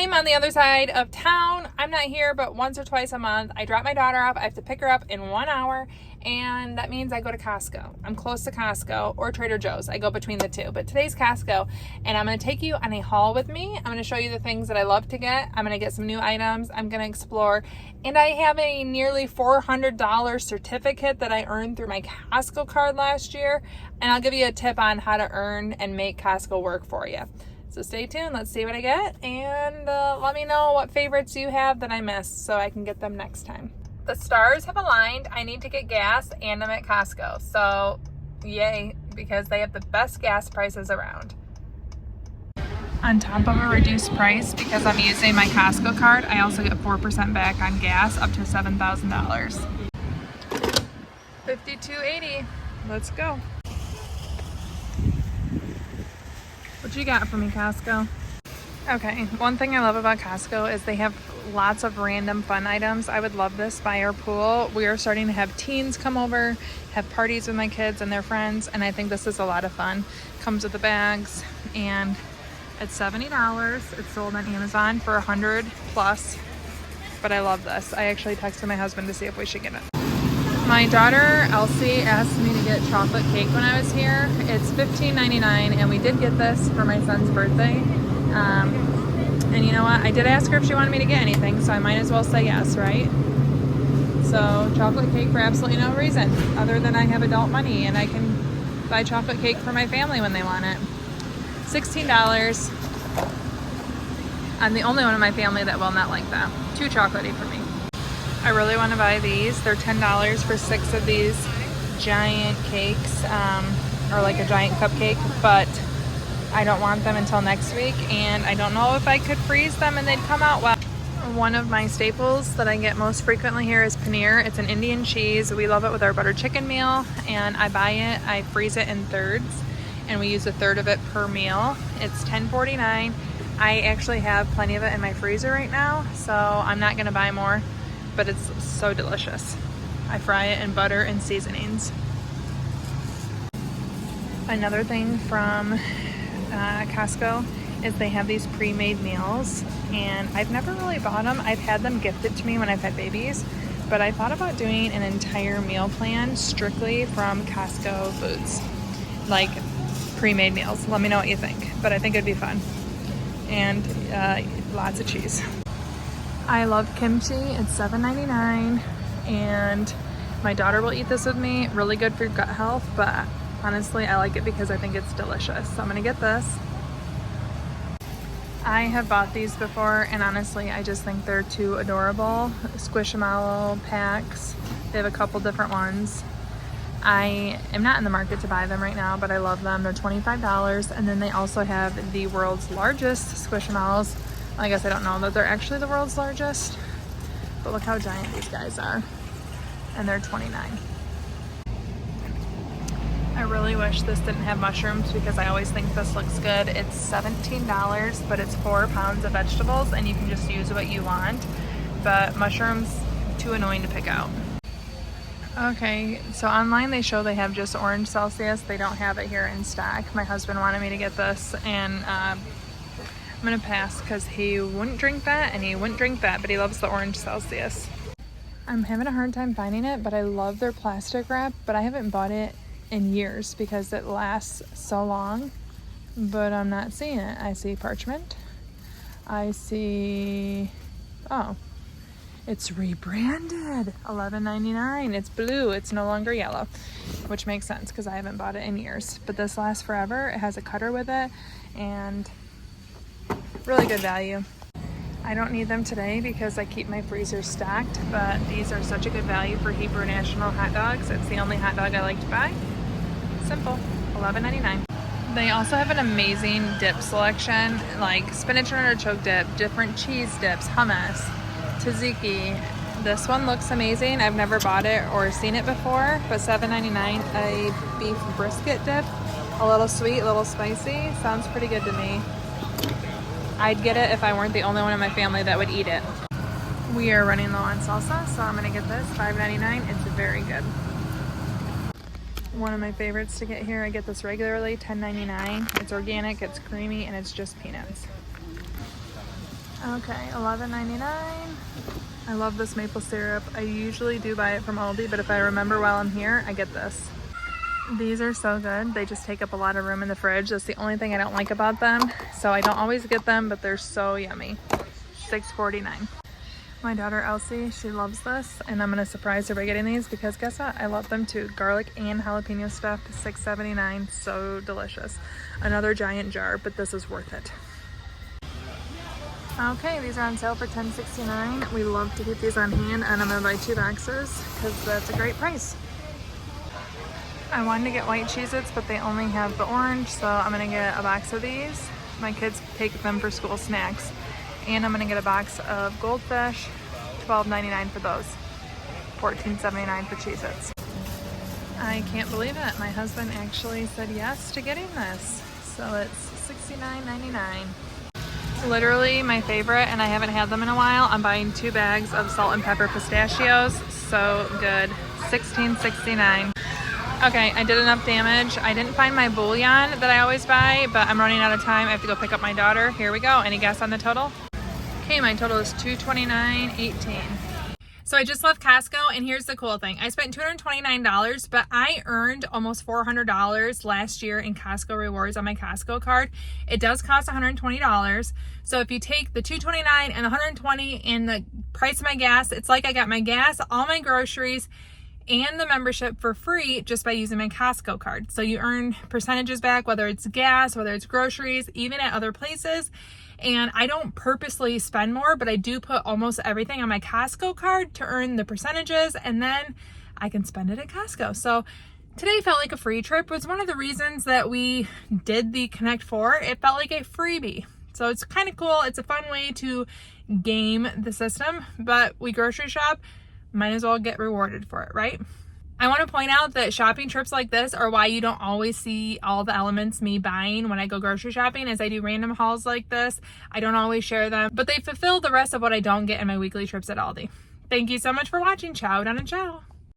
I'm on the other side of town. I'm not here, but once or twice a month, I drop my daughter off. I have to pick her up in 1 hour, and that means I go to Costco. I'm close to Costco or Trader Joe's. I go between the two, but today's Costco, and I'm going to take you on a haul with me. I'm going to show you the things that I love to get. I'm going to get some new items. I'm going to explore, and I have a nearly $400 certificate that I earned through my Costco card last year, and I'll give you a tip on how to earn and make Costco work for you. So stay tuned. Let's see what I get, and let me know what favorites you have that I missed so I can get them next time. The stars have aligned. I need to get gas, and I'm at Costco. So yay, because they have the best gas prices around. On top of a reduced price, because I'm using my Costco card, I also get 4% back on gas up to $7,000. $52.80. Let's go. What you got for me, Costco? Okay, one thing I love about Costco is they have lots of random fun items. I would love this by our pool. We are starting to have teens come over, have parties with my kids and their friends, and I think this is a lot of fun. Comes with the bags, and it's $70. It's sold on Amazon for $100 plus, but I love this. I actually texted my husband to see if we should get it. My daughter Elsie asked me to get chocolate cake when I was here. It's $15.99, and we did get this for my son's birthday. And you know what? I did ask her if she wanted me to get anything, so I might as well say yes, right? So chocolate cake for absolutely no reason other than I have adult money and I can buy chocolate cake for my family when they want it. $16. I'm the only one in my family that will not like that. Too chocolatey for me. I really want to buy these. They're $10 for 6 of these giant cakes, or like a giant cupcake, but I don't want them until next week, and I don't know if I could freeze them and they'd come out well. One of my staples that I get most frequently here is paneer. It's an Indian cheese. We love it with our butter chicken meal, and I buy it, I freeze it in thirds, and we use a third of it per meal. It's $10.49. I actually have plenty of it in my freezer right now, so I'm not gonna buy more. But it's so delicious. I fry it in butter and seasonings. Another thing from Costco is they have these pre-made meals, and I've never really bought them. I've had them gifted to me when I've had babies, but I thought about doing an entire meal plan strictly from Costco foods, like pre-made meals. Let me know what you think, but I think it'd be fun. And lots of cheese. I love kimchi. It's $7.99, and my daughter will eat this with me. Really good for gut health, but honestly, I like it because I think it's delicious. So I'm gonna get this. I have bought these before, and honestly, I just think they're too adorable. Squishmallow packs. They have a couple different ones. I am not in the market to buy them right now, but I love them. They're $25, and then they also have the world's largest Squishmallows. I guess I don't know that they're actually the world's largest, but look how giant these guys are, and they're $29. I really wish this didn't have mushrooms because I always think this looks good. It's $17, but it's 4 pounds of vegetables, and you can just use what you want, but mushrooms, too annoying to pick out. Okay, so online they show they have just orange Celsius. They don't have it here in stock. My husband wanted me to get this, and I'm gonna pass because he wouldn't drink that and he wouldn't drink that, but he loves the orange Celsius. I'm having a hard time finding it, but I love their plastic wrap, but I haven't bought it in years because it lasts so long, but I'm not seeing it. I see parchment. I see, oh, it's rebranded, $11.99. It's blue, it's no longer yellow, which makes sense because I haven't bought it in years, but this lasts forever. It has a cutter with it, and really good value. I don't need them today because I keep my freezer stocked, but these are such a good value for Hebrew National hot dogs. It's the only hot dog I like to buy. Simple, $11.99. They also have an amazing dip selection, like spinach and artichoke dip, different cheese dips, hummus, tzatziki. This one looks amazing. I've never bought it or seen it before, but $7.99, a beef brisket dip. A little sweet, a little spicy. Sounds pretty good to me. I'd get it if I weren't the only one in my family that would eat it. We are running low on salsa, so I'm gonna get this, $5.99. It's very good. One of my favorites to get here, I get this regularly, $10.99. It's organic, it's creamy, and it's just peanuts. Okay, $11.99. I love this maple syrup. I usually do buy it from Aldi, but if I remember while I'm here, I get this. These are so good. They just take up a lot of room in the fridge. That's the only thing I don't like about them. So I don't always get them, but they're so yummy. $6.49. My daughter Elsie, she loves this, and I'm gonna surprise her by getting these because guess what? I love them too. Garlic and jalapeno stuffed, $6.79. So delicious. Another giant jar, but this is worth it. Okay, these are on sale for $10.69. We love to keep these on hand, and I'm gonna buy 2 boxes because that's a great price. I wanted to get white Cheez-Its, but they only have the orange, so I'm gonna get a box of these. My kids take them for school snacks. And I'm gonna get a box of Goldfish, $12.99 for those, $14.79 for Cheez-Its. I can't believe it. My husband actually said yes to getting this. So it's $69.99. Literally my favorite, and I haven't had them in a while. I'm buying 2 bags of salt and pepper pistachios. So good. $16.69. Okay, I did enough damage. I didn't find my bouillon that I always buy, but I'm running out of time. I have to go pick up my daughter. Here we go. Any guess on the total? Okay, my total is $229.18. So I just left Costco, and here's the cool thing. I spent $229, but I earned almost $400 last year in Costco rewards on my Costco card. It does cost $120. So if you take the $229 and $120 and the price of my gas, it's like I got my gas, all my groceries, and the membership for free just by using my Costco card. So you earn percentages back, whether it's gas, whether it's groceries, even at other places. And I don't purposely spend more, but I do put almost everything on my Costco card to earn the percentages, and then I can spend it at Costco. So today felt like a free trip. It was one of the reasons that we did the Connect 4. It felt like a freebie. So it's kind of cool. It's a fun way to game the system, but we grocery shop, might as well get rewarded for it, right? I want to point out that shopping trips like this are why you don't always see all the elements me buying when I go grocery shopping, as I do random hauls like this. I don't always share them, but they fulfill the rest of what I don't get in my weekly trips at Aldi. Thank you so much for watching. Ciao, down and ciao.